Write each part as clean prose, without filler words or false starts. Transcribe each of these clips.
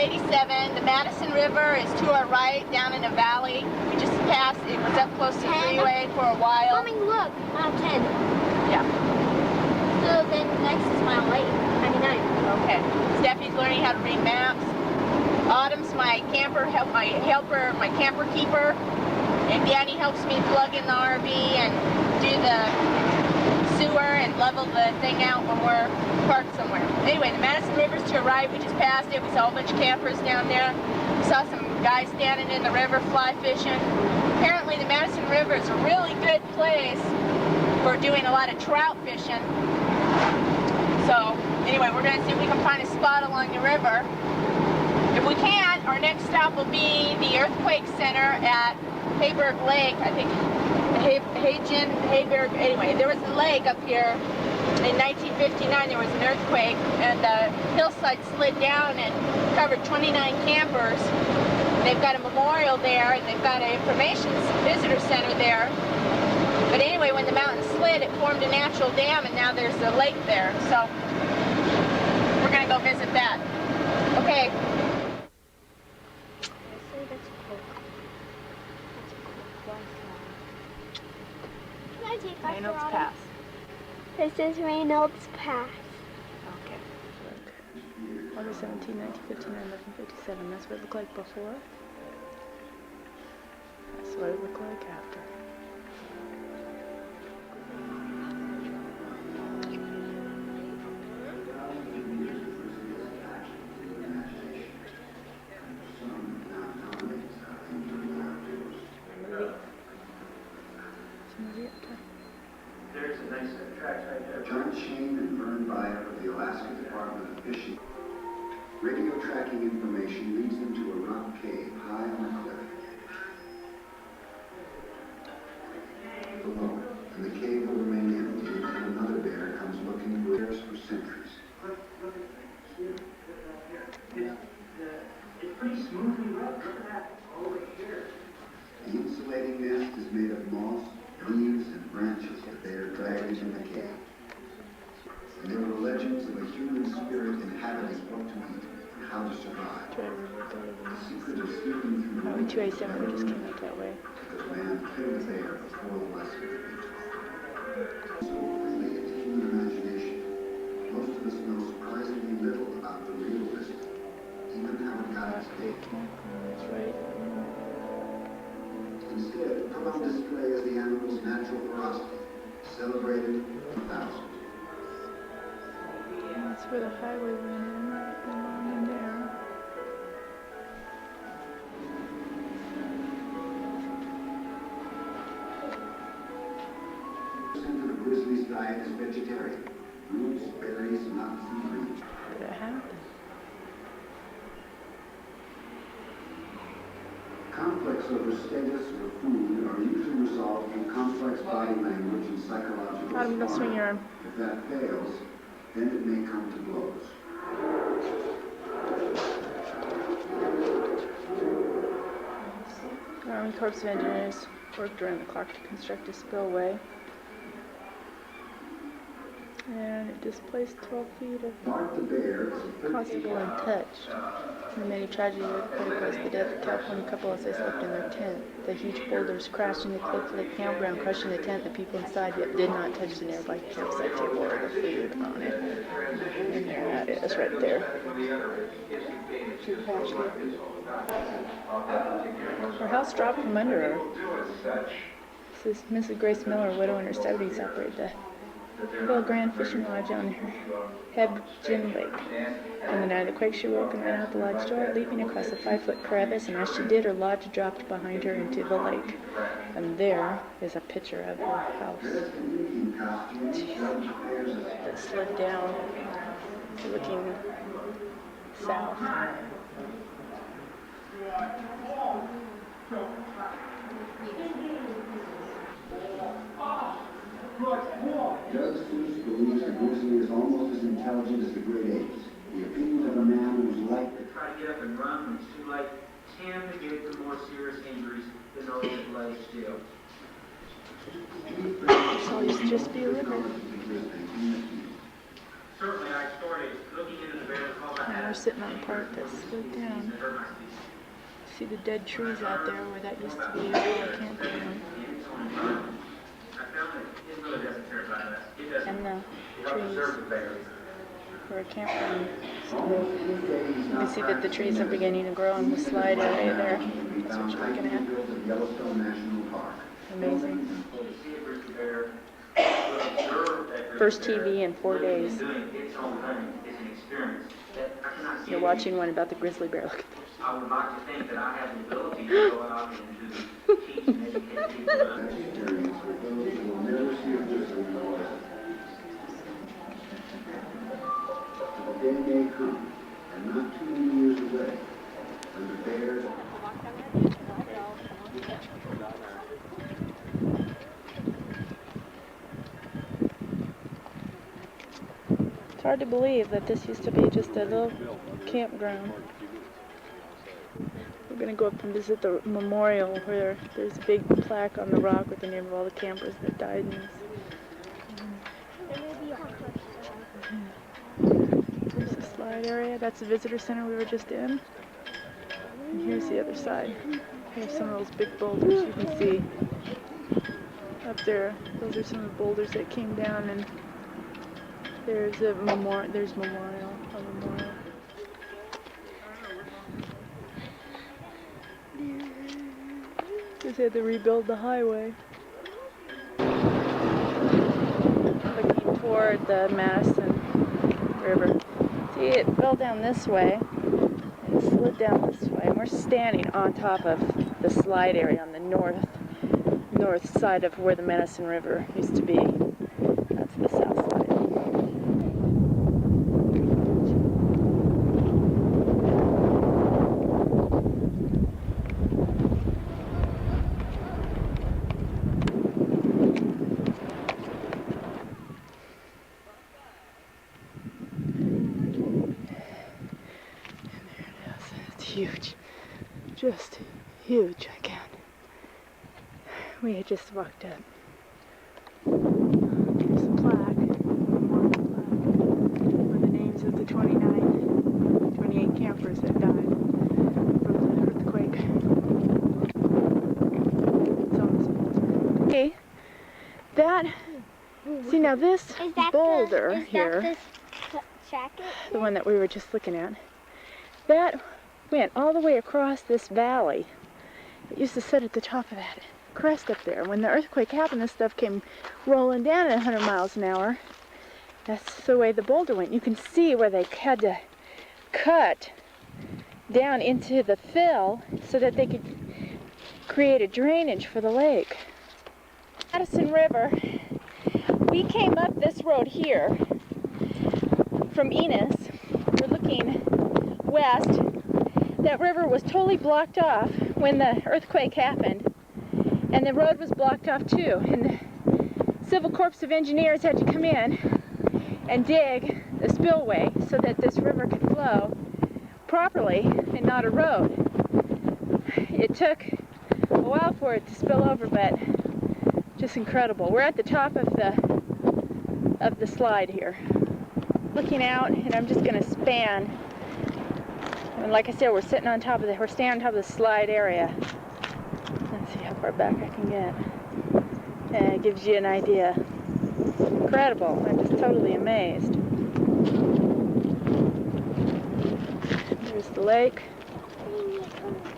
87. The Madison River is to our right, down in a valley. We just passed, it was up close to the freeway for a while. Mommy, look, mile 10. Yeah. So then next is mile 8. 99. Okay. Steffi's learning how to read maps. Autumn's my camper, my helper, my camper keeper. And Danny helps me plug in the RV and do the sewer and level the thing out when we're parked somewhere. Anyway, the Madison River's to our right. We just passed it. We saw a bunch of campers down there. We saw some guys standing in the river fly fishing. Apparently the Madison River is a really good place for doing a lot of trout fishing. So anyway, we're going to see if we can find a spot along the river. If we can't, our next stop will be the Earthquake Center at Hayberg Lake, I think. Hayberg, anyway, there was a lake up here in 1959. There was an earthquake and the hillside slid down and covered 29 campers. They've got a memorial there and they've got an information visitor center there. But anyway, when the mountain slid, it formed a natural dam and now there's a lake there. So we're going to go visit that. Okay. Reynolds Pass. This is Reynolds Pass. Okay. Look. August 17, 1959, 11:57. That's what it looked like before. That's what it looked like after. There's a nice track right there. John Shane and Vern Byer of the Alaska Department of Fishing. Radio tracking information leads them to a rock cave high on a cliff. Below, and the cave will remain empty until another bear comes looking for bears for centuries. It's pretty smoothly rubbed. Look at that over here. The insulating nest is made of moss, leaves, and branches that they are dragged into the cave. And there were legends of a human spirit inhabiting what to eat and how to survive. The secret of sleeping through the winter 287, we just came up that way. because man killed a bear before the West could be taught. So freely it's human imagination. Most of us know surprisingly little about the real wisdom, even how it got its name. That's right. Instead, put on display as the animal's natural ferocity, celebrated in thousands. That's where the highway went in, along in there. Percent of the grizzly's diet is vegetarian. Roots, berries, nuts, and fruit. Did it happen? Conflicts over status or food are usually resolved through complex body language and psychological Adam, go swing your arm. If that fails, then it may come to blows. Army Corps of Engineers worked around the clock to construct a spillway. And it displaced 12 feet of Bart the bear is a possible untouched. The many tragedy that caused the death of a California couple as they slept in their tent. The huge boulders crashed in the cliff of the campground, crushing the tent. The people inside yet did not touch the nearby campsite table or the food on it. And there that is, right there. Her house dropped from under her. This is Mrs. Grace Miller, a widow in her 70s, operated the Hill Grand Fishing Lodge on her Hebgen Lake. On the night of the quake, she woke and ran out the lodge door, leaping across a 5-foot crevice, and as she did, her lodge dropped behind her into the lake. And there is a picture of her house. It slid down, looking south. Doug Seuss believes the grizzly is almost as intelligent as the great apes. The opinion of a man who's like to try to get up and run when it's too late can negate the more serious injuries than those that lay still. So it's just be a river. certainly I started looking into the bear because I And had we're sitting on the part that's slid down. See the dead trees out there where that used to be a campground. And the trees for a campground. You can see that the trees are beginning to grow in the slide area there. That's what you're looking at. Yellowstone National Park. Amazing. First TV in 4 days. You're watching one about the grizzly bear. Look at this. I would like to think that I have the ability to go out and to teach and educate people. That experience with those who will never see a grizzly in their life. The day may come, and not too many years away, when the bears It's hard to believe that this used to be just a little campground. We're going to go up and visit the memorial where there's a big plaque on the rock with the name of all the campers that died in this. Here's the slide area. That's the visitor center we were just in. And here's the other side. Here's some of those big boulders you can see up there. Those are some of the boulders that came down, and there's a memorial. There's a memorial. Because they had to rebuild the highway. Looking toward the Madison River. See, it fell down this way and slid down this way. And we're standing on top of the slide area on the north side of where the Madison River used to be. That's the south side. Huge, just huge, gigantic. We had just walked up. There's a plaque, memorial plaque, with the names of the 28 campers that died from the earthquake. It's awesome. Okay, see now this boulder here, the one that we were just looking at, that went all the way across this valley. It used to sit at the top of that crest up there. When the earthquake happened, this stuff came rolling down at 100 miles an hour. That's the way the boulder went. You can see where they had to cut down into the fill so that they could create a drainage for the lake. Madison River, we came up this road here from Ennis. We're looking west. That river was totally blocked off when the earthquake happened, and the road was blocked off too. And the Civil Corps of Engineers had to come in and dig the spillway so that this river could flow properly and not erode. It took a while for it to spill over, but just incredible. We're at the top of the slide here, looking out, and I'm just going to span. And like I said, we're standing on top of the slide area. Let's see how far back I can get. And it gives you an idea. Incredible. I'm just totally amazed. There's the lake.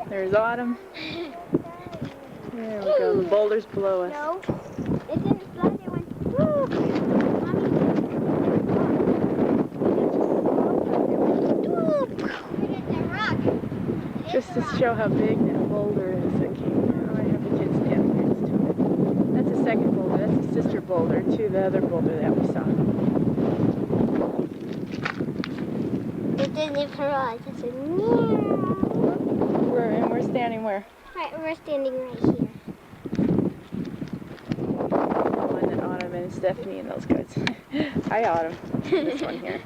There's Autumn. There we go. The boulders below us. No, it didn't slide. It went. Woo! Just to show how big that boulder is that came down. I have the kids stand next to it. That's a second boulder. That's a sister boulder to the other boulder that we saw. It didn't cross. It said, We're standing where? right, we're standing right here. And then Autumn and Stephanie and those guys. Hi, Autumn. This one here.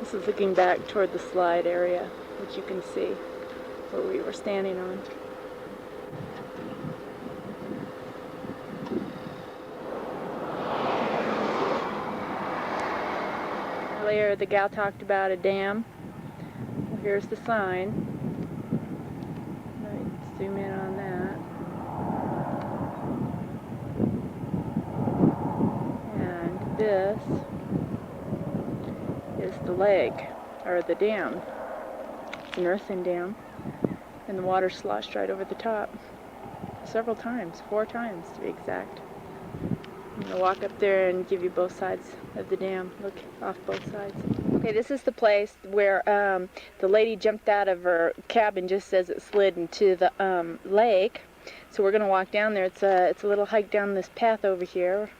This is looking back toward the slide area, which you can see where we were standing on. Earlier the gal talked about a dam. Well, here's the sign. Right, zoom in on that. And this is the lake, or the dam. It's an earthen dam, and the water sloshed right over the top several times, 4 times to be exact. I'm going to walk up there and give you both sides of the dam, look off both sides. Okay, this is the place where the lady jumped out of her cabin just as it slid into the lake. So we're going to walk down there. It's a little hike down this path over here.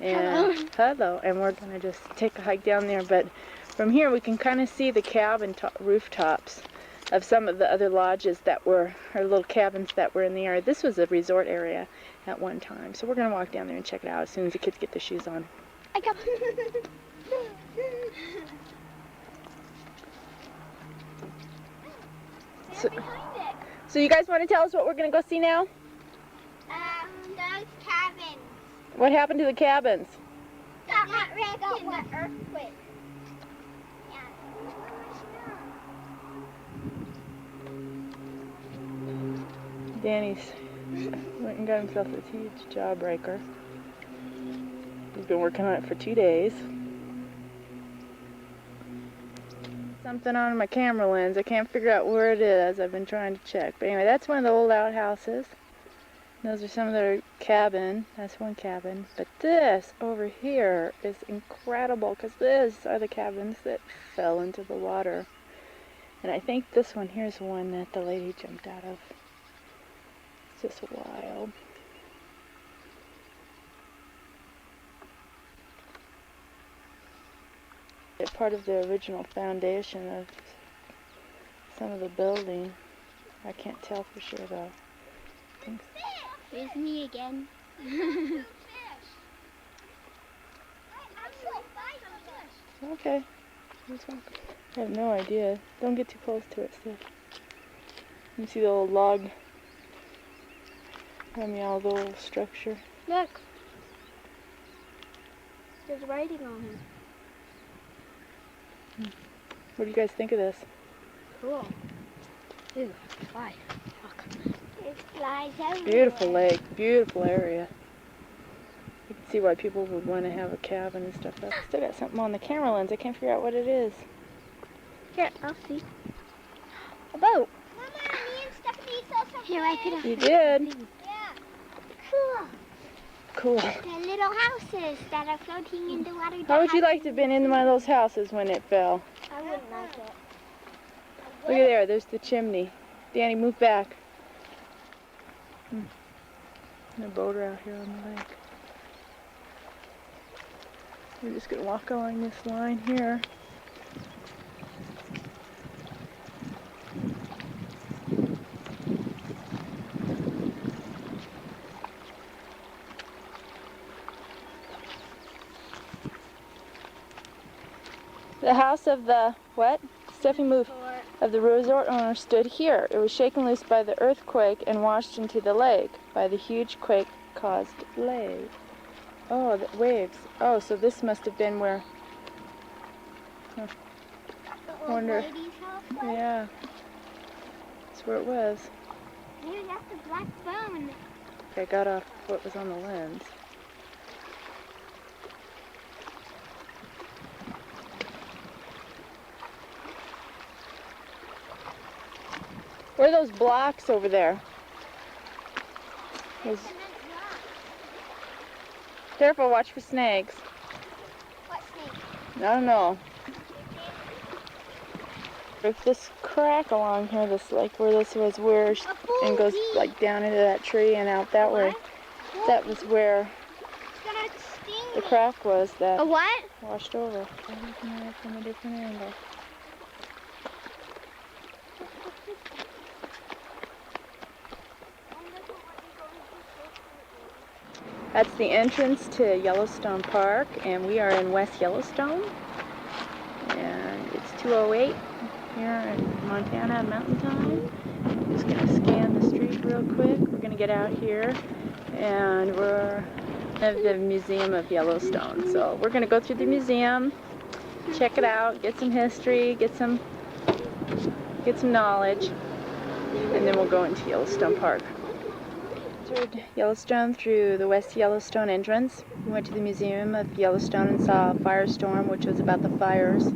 And hello. And we're going to just take a hike down there, but from here we can kind of see the cabin rooftops of some of the other lodges that were, or little cabins that were in the area. This was a resort area at one time. So we're going to walk down there and check it out as soon as the kids get their shoes on. I got So you guys want to tell us what we're going to go see now? Those cabins. What happened to the cabins? Got wrecked in the earthquake. Danny's went and got himself this huge jawbreaker. He's been working on it for 2 days. Something on my camera lens. I can't figure out where it is. I've been trying to check. But anyway, that's one of the old outhouses. Those are some of their cabin. That's one cabin. But this over here is incredible because these are the cabins that fell into the water. And I think this one here is the one that the lady jumped out of. It's just wild. It's part of the original foundation of some of the building. I can't tell for sure though. I think so. There's me again. Okay. I have no idea. Don't get too close to it, Steph. You see the old log? I mean, all the old structure. Look. There's writing on him. What do you guys think of this? Cool. Ooh, fly. Look. It flies everywhere. Beautiful lake, beautiful area. You can see why people would want to have a cabin and stuff. I still got something on the camera lens. I can't figure out what it is. Here, I'll see. A boat. Mama, me and Stephanie saw something. Here, I could have. You did? Yeah. Cool. Cool. The little houses that are floating in the water. How would you like to have been in one of those houses when it fell? I wouldn't like it. Look at there, there's the chimney. Danny, move back. The boat are out here on the lake. We're just going to walk along this line here. The house of the, what? Stephanie, move. Of the resort owner stood here. It was shaken loose by the earthquake and washed into the lake by the huge quake-caused wave. Oh, the waves. Oh, so this must have been where... Huh. The old lady's house was? Yeah. That's where it was. Maybe that's the black bone. Okay, I got off what was on the lens. Where are those blocks over there? Those... Careful, watch for snakes. What snake? I don't know. If this crack along here, this like where this was where and goes like down into that tree and out that way. That was where the crack was that A what? washed over. I'm looking at it from a different angle. That's the entrance to Yellowstone Park, and we are in West Yellowstone. And it's 2:08 here in Montana Mountain Time. Just going to scan the street real quick. We're going to get out here and we're at the Museum of Yellowstone. So we're going to go through the museum, check it out, get some history, get some knowledge, and then we'll go into Yellowstone Park. Entered Yellowstone through the West Yellowstone entrance. We went to the Museum of Yellowstone and saw a firestorm, which was about the fires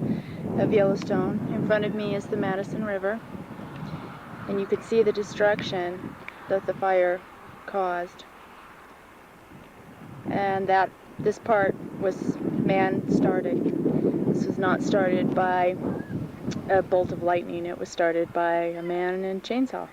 of Yellowstone. In front of me is the Madison River, and you could see the destruction that the fire caused. And that this part was man-started. This was not started by a bolt of lightning. It was started by a man in a chainsaw.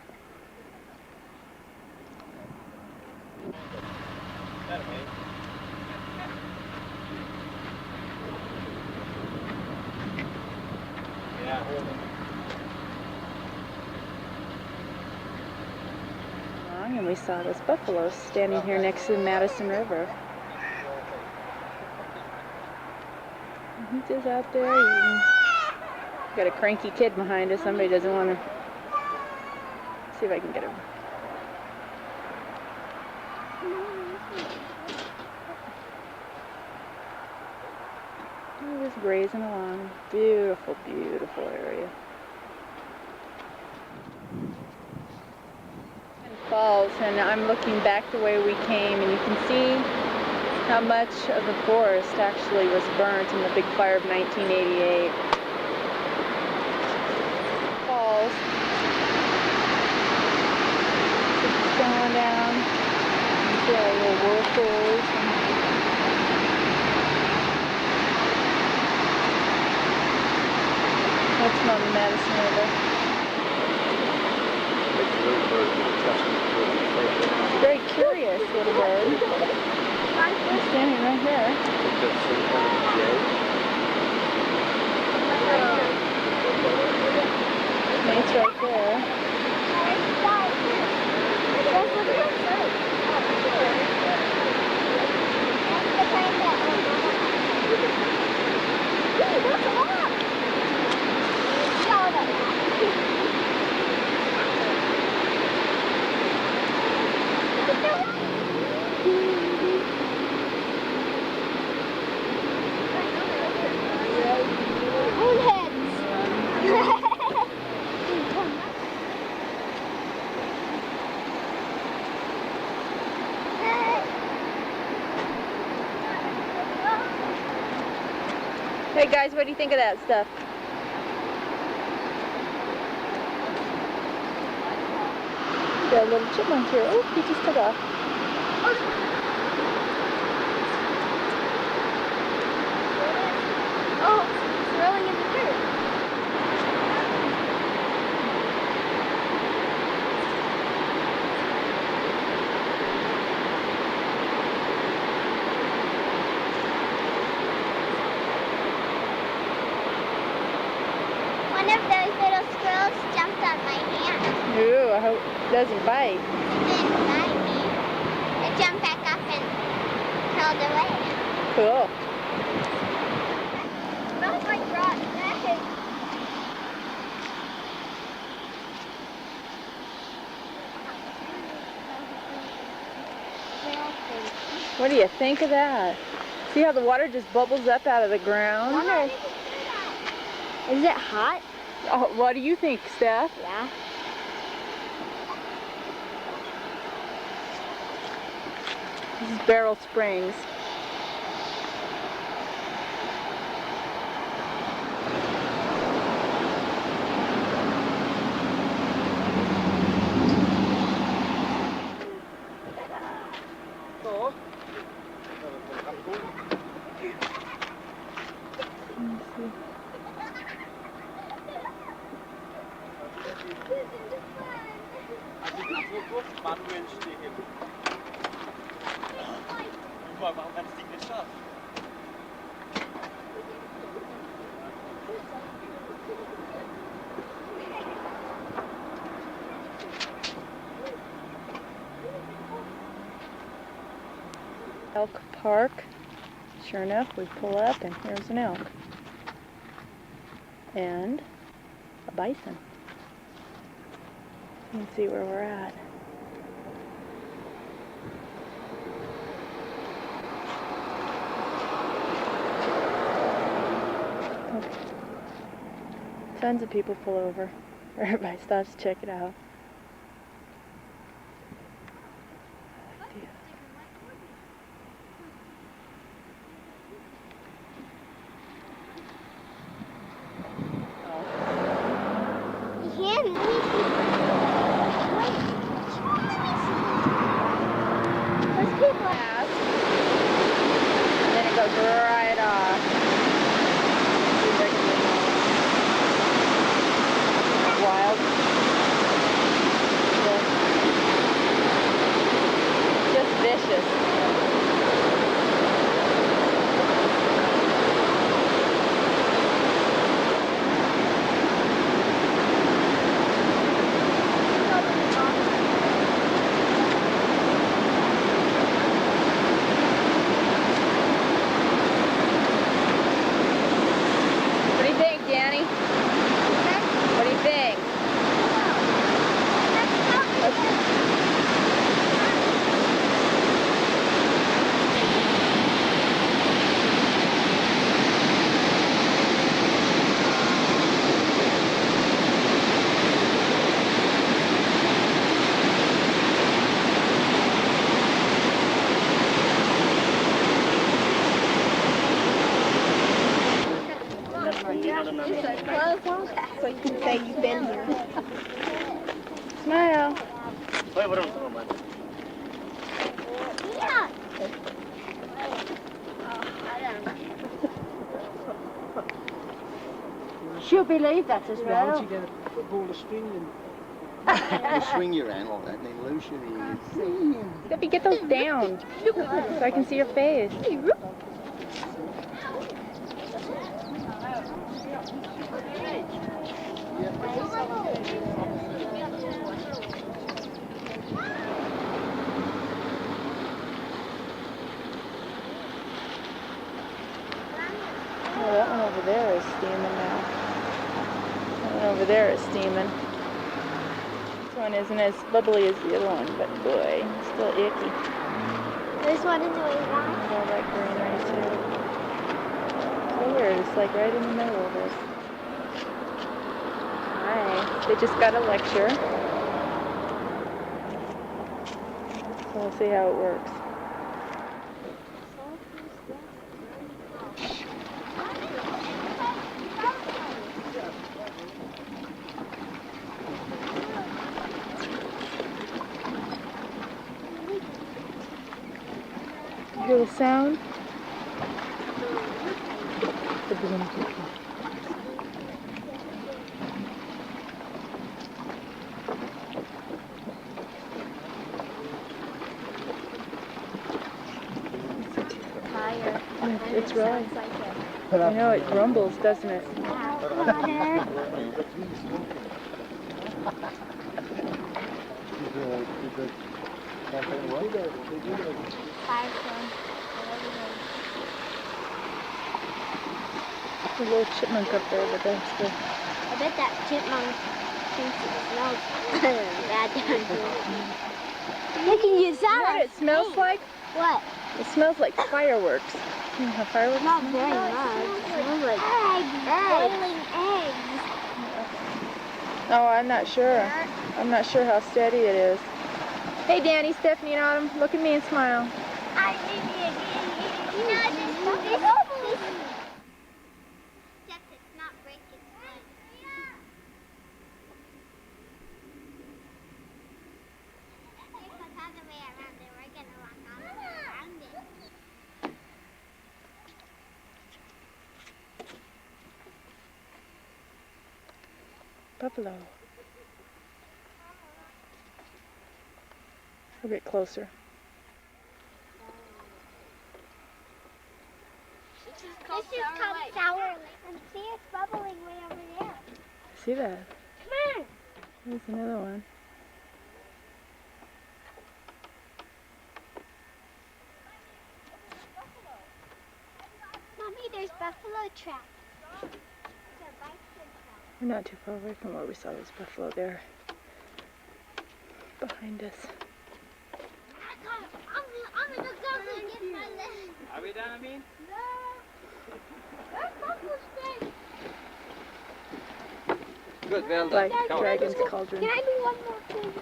And we saw this buffalo standing here next to the Madison River. He's just out there eating. Got a cranky kid behind us. Somebody doesn't want to. See if I can get him. He's just grazing along. Beautiful, beautiful area. Falls, and I'm looking back the way we came, and you can see how much of the forest actually was burnt in the big fire of 1988. Falls. It's going down. You see all the little whirlpools. That's from the Madison River. Very curious little bird. He's standing right here. Mate's right there. Hey guys, what do you think of that stuff? Got a little chipmunk here. Oh, he just took off. Oh, it's rolling in the dirt. One of those little squirrels jumped on my hand. Ooh, I hope it doesn't bite. It didn't bite me. It jumped back up and curled away. Cool. Smells like rotten eggs. What do you think of that? See how the water just bubbles up out of the ground? Is it hot? Oh, what do you think, Steph? Yeah. This is Barrel Springs. Warum kannst du die nicht schaffen? Elk Park. Sure enough, we pull up and here's an elk. and a bison. You can see where we're at. Tons of people pull over. Everybody stops to check it out. And then it goes right off. Wild. Just vicious. What do you think, Danny? What do you think? So you can say you've been here. Smile. Yeah. She'll believe that as well. Once you get a pull the string and you swing your hand like that and then loose your ears. Debbie, get those down so I can see your face. Oh, that one over there is steaming now. That one over there is steaming. This one isn't as bubbly as the other one, but boy, it's still icky. This one is really warm. I love that greenery too. So weird, it's like right in the middle of this. Hi, they just got a lecture. So we'll see how it works. Hear the sound? The boom. It's right. I know it grumbles, doesn't it? There's a little chipmunk up there, but that's good. I bet that chipmunk thinks it smells bad down here. You can use that. You know what it smells like? What? It smells like fireworks. You know how fireworks Not smell? very much. It smells like eggs. Boiling eggs. Oh, I'm not sure. I'm not sure how steady it is. Hey, Danny, Stephanie, and Autumn, look at me and smile. I need it. You know, this except it's not brick, it's wood. Because other way around it, we're gonna walk all the way around it. Buffalo. A bit closer. This is called Sour Lake. And see, it's bubbling way over there. See that? Come on. There's another one. Mommy, there's buffalo tracks. It's a bison. We're not too far away from where we saw those buffalo there behind us. Are we done, I mean? Good, well done. Like Dragon's Cauldron. Can I do one more thing?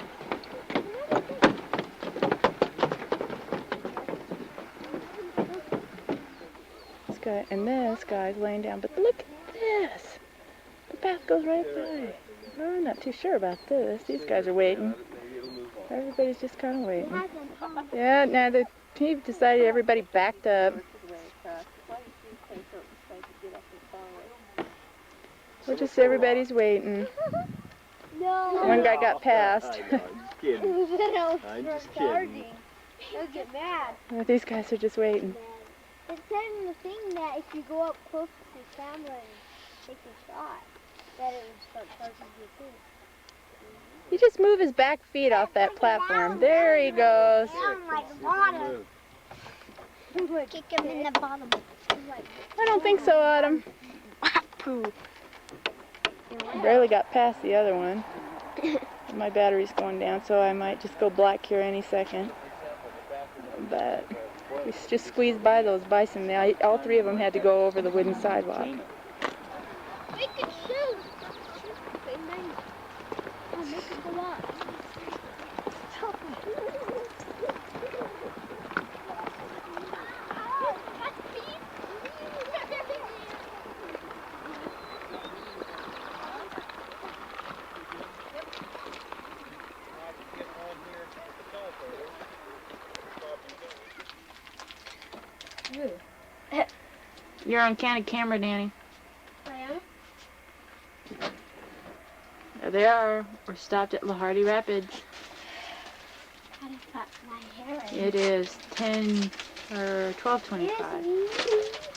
This guy and this guy's laying down, but look at this. The path goes right by. I'm not too sure about this. These guys are waiting. Everybody's just kind of waiting. Yeah, now he decided everybody backed up. We're just everybody's waiting. No. One guy got past. I know, I'm just kidding. I'm just kidding. They'll get mad. Well, these guys are just waiting. It said in the thing that if you go up close to the camera and take a shot, that it would start charging you too. He just moved his back feet off that platform. There he goes. Down like the bottom. Kick him in the bottom. I don't think so, Autumn. Barely got past the other one. My battery's going down, so I might just go black here any second. But we just squeezed by those bison. All three of them had to go over the wooden sidewalk. We can shoot. Oh, make it go up. You're on candid camera, Danny. I am? There they are. We're stopped at Lahardy Rapids. How to cut my hair. It is 10 or 12:25.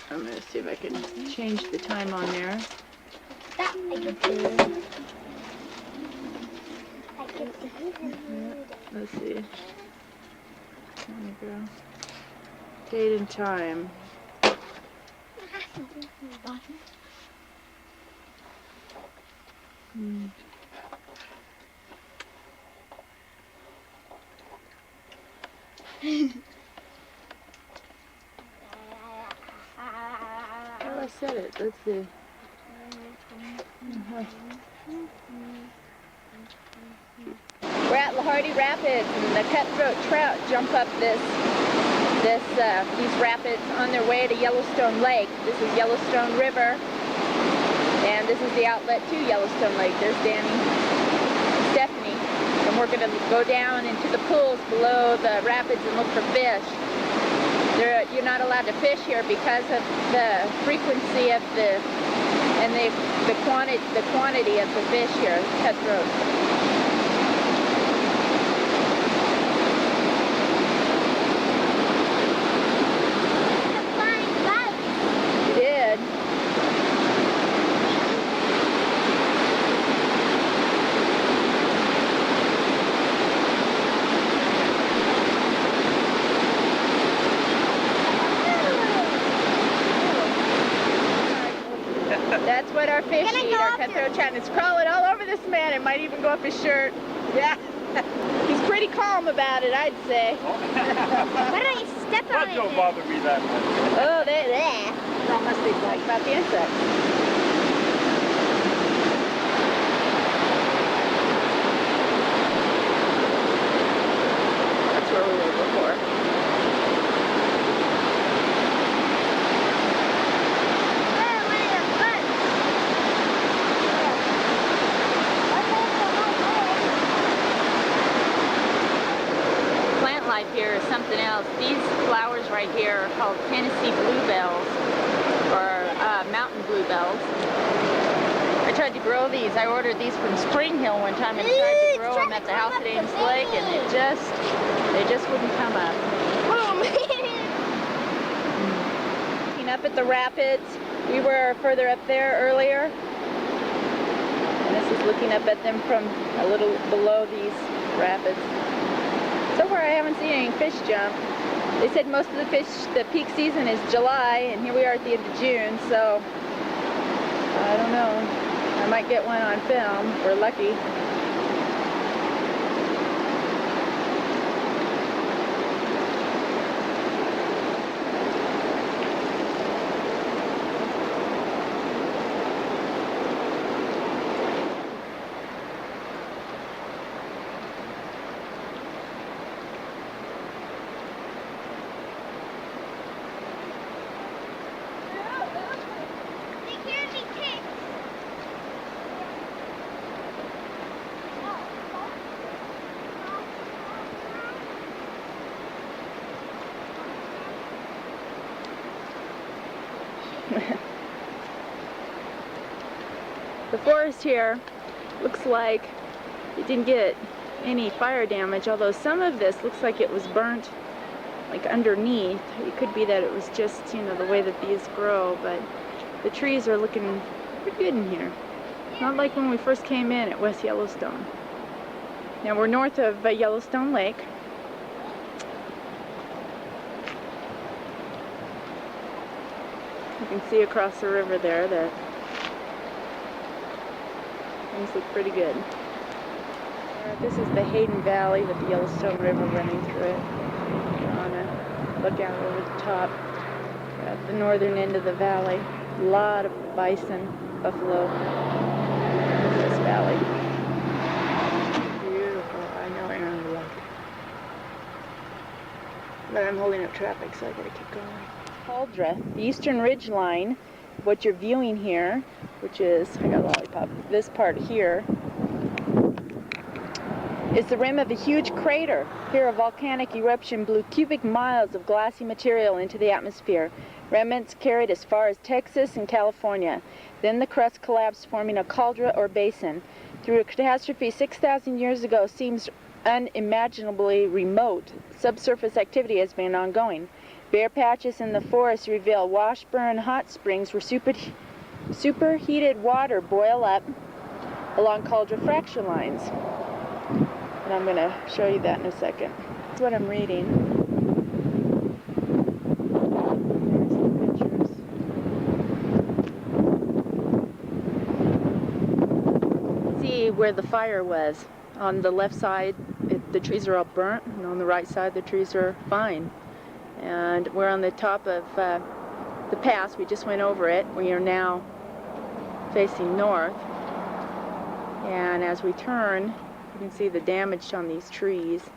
I'm gonna see if I can change the time on there. That I can see. I can see. Let's see. There we go. Date and time. Well, I said it. Let's see. We're at Lahardy Rapids, and the cutthroat trout jump up these rapids on their way to Yellowstone Lake. This is Yellowstone River, and this is the outlet to Yellowstone Lake. There's Danny, Stephanie, and we're going to go down into the pools below the rapids and look for fish. You're not allowed to fish here because of the frequency of the quantity of the fish here, cutthroat. That's what our fish eat, our cutthroat trout. It's crawling all over this man. It might even go up his shirt. Yeah. He's pretty calm about it, I'd say. Why don't you step on it? That don't bother me that much. Oh, that must be like about the insects. That's where we were before. Here is something else. These flowers right here are called Tennessee bluebells, or mountain bluebells. I tried to grow these. I ordered these from Spring Hill one time and tried to grow them at the house at Ennis Lake, and they just wouldn't come up. Looking up at the rapids. We were further up there earlier, and this is looking up at them from a little below these rapids. So far I haven't seen any fish jump. They said most of the fish, the peak season is July, and here we are at the end of June, so I don't know. I might get one on film. We're lucky. The forest here looks like it didn't get any fire damage, although some of this looks like it was burnt like underneath. It could be that it was just, you know, the way that these grow, but the trees are looking pretty good in here. Not like when we first came in at West Yellowstone. Now we're north of Yellowstone Lake. You can see across the river there that things look pretty good. This is the Hayden Valley with the Yellowstone River running through it. We're on a lookout over the top at the northern end of the valley. A lot of bison, buffalo in this valley. Beautiful. I know I don't like it. But I'm holding up traffic, so I gotta keep going. Caldera, the eastern ridge line, what you're viewing here, which is, I got a lollipop, this part here, is the rim of a huge crater. Here a volcanic eruption blew cubic miles of glassy material into the atmosphere. Remnants carried as far as Texas and California. Then the crust collapsed, forming a caldera or basin. Through a catastrophe 6,000 years ago seems unimaginably remote, subsurface activity has been ongoing. Bare patches in the forest reveal Washburn hot springs where superheated water boil up along caldera fracture lines. And I'm going to show you that in a second. That's what I'm reading. There's the pictures. See where the fire was. On the left side, the trees are all burnt, and on the right side, the trees are fine. And we're on the top of the pass. We just went over it. We are now facing north. And as we turn, you can see the damage on these trees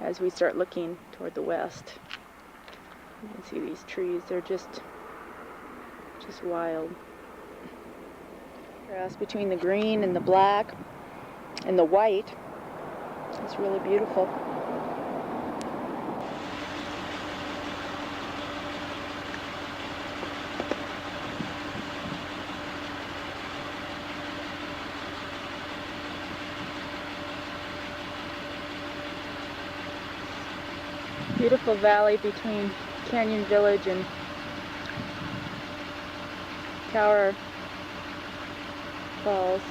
as we start looking toward the west. You can see these trees. They're just wild. Contrast between the green and the black and the white. It's really beautiful. Beautiful valley between Canyon Village and Tower Falls.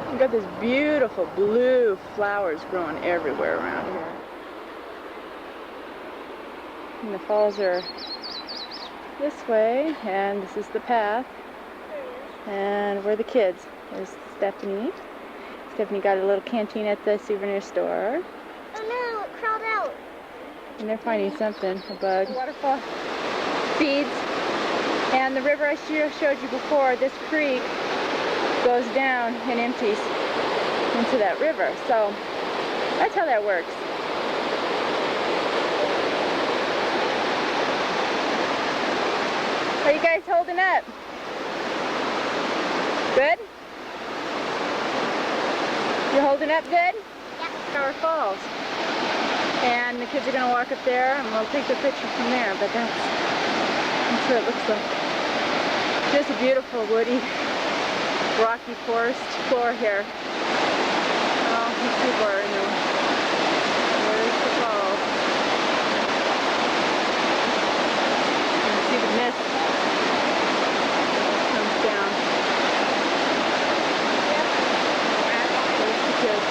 We've got this beautiful blue flowers growing everywhere around here. And the falls are this way, and this is the path, and we're the kids. There's Stephanie. Stephanie got a little canteen at the souvenir store. Oh no, it crawled out. And they're finding something, a bug. The waterfall feeds, and the river I showed you before, this creek goes down and empties into that river. So that's how that works. How you guys holding up? Good? You're holding up good? Yeah. Tower Falls. And the kids are going to walk up there and we'll take the picture from there, but that's what it looks like. Just a beautiful woody, rocky forest floor here. Oh, these people are in the... There's the falls. You can see the mist. Down. There's the kids.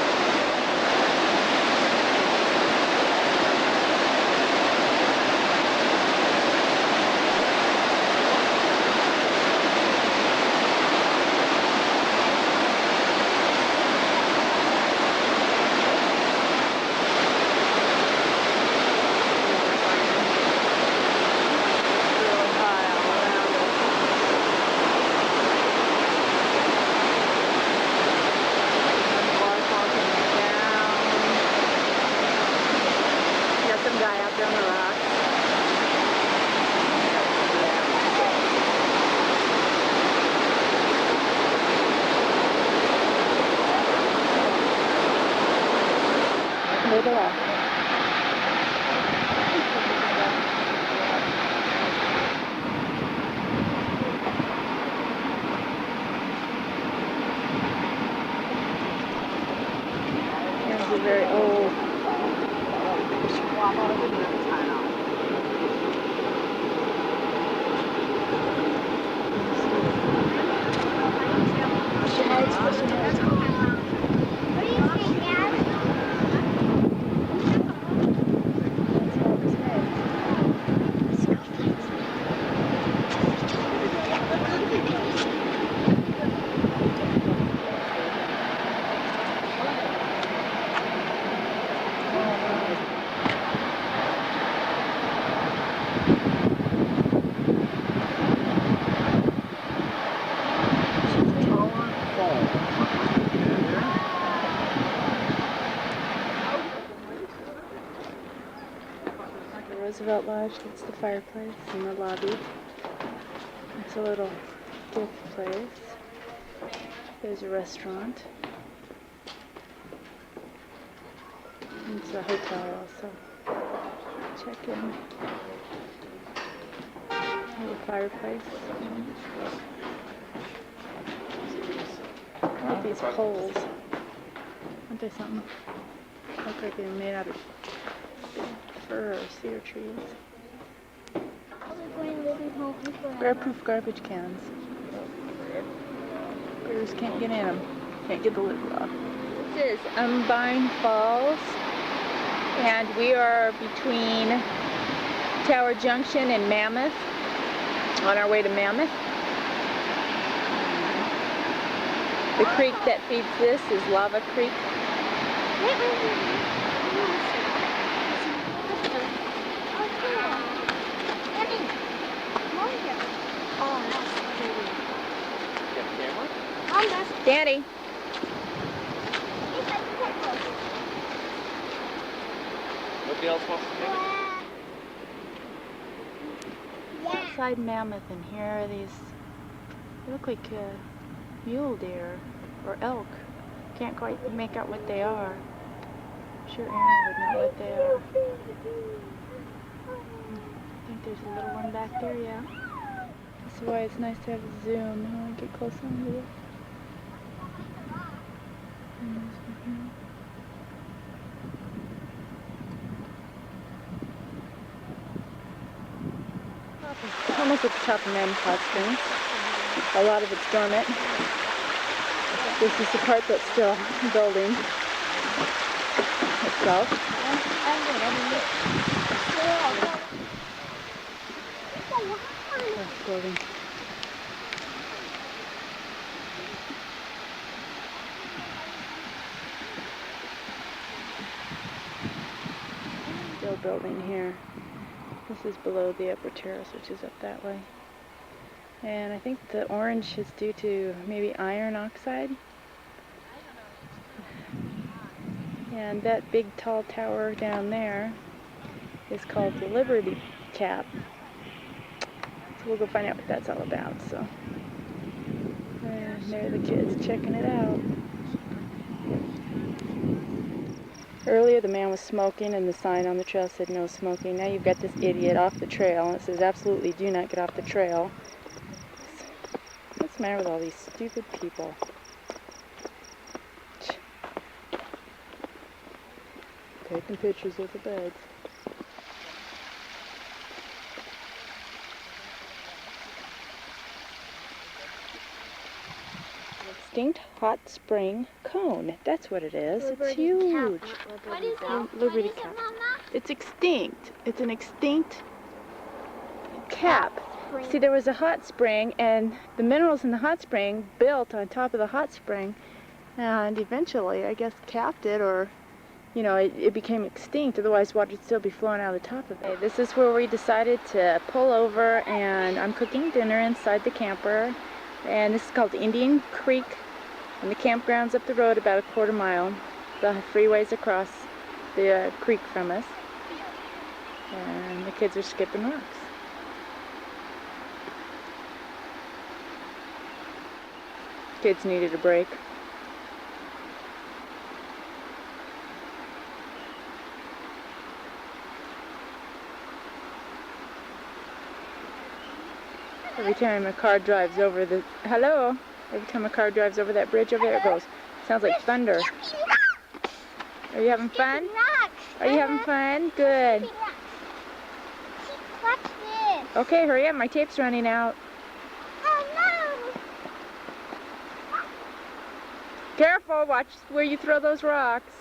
Scout Lodge. That's the fireplace in the lobby. It's a little gift place. There's a restaurant. It's a hotel also. Check in. Little fireplace. I like these poles. Aren't they something? Look like they're made out of fir or cedar trees. Bear-proof garbage cans. Bears can't get in them. Can't get the lid off. This is Umbine Falls, and we are between Tower Junction and Mammoth, on our way to Mammoth. The creek that feeds this is Lava Creek. Daddy. Nobody else wants to take it? Outside Mammoth, and here are these, they look like mule deer or elk. Can't quite make out what they are. I'm sure Aaron would know what they are. I think there's a little one back there, yeah. That's why it's nice to have a zoom. I want to get close under it. Almost at the top of Mammoth Hot Springs. A lot of it's dormant. This is the part that's still building itself. It's building. Still building here. This is below the upper terrace, which is up that way. And I think the orange is due to maybe iron oxide. And that big tall tower down there is called the Liberty Cap. So we'll go find out what that's all about. So, and there are the kids checking it out. Earlier the man was smoking and the sign on the trail said no smoking. Now you've got this idiot off the trail and it says absolutely do not get off the trail. What's the matter with all these stupid people? Taking pictures of the beds. Extinct hot spring cone. That's what it is. It's huge. What is it? Liberty Cap. It's extinct. It's an extinct cap. See, there was a hot spring, and the minerals in the hot spring built on top of the hot spring, and eventually, I guess, capped it, or, you know, it became extinct. Otherwise, water would still be flowing out of the top of it. This is where we decided to pull over, and I'm cooking dinner inside the camper, and this is called Indian Creek, and the campground's up the road about a quarter mile. The freeway's across the creek from us, and the kids are skipping rocks. Kids needed a break. Every time a car drives over the, hello? Every time a car drives over that bridge over there, it goes, sounds like thunder. Are you having fun? Are you having fun? Good. Watch this. Okay, hurry up, my tape's running out. Oh no! Careful, watch where you throw those rocks.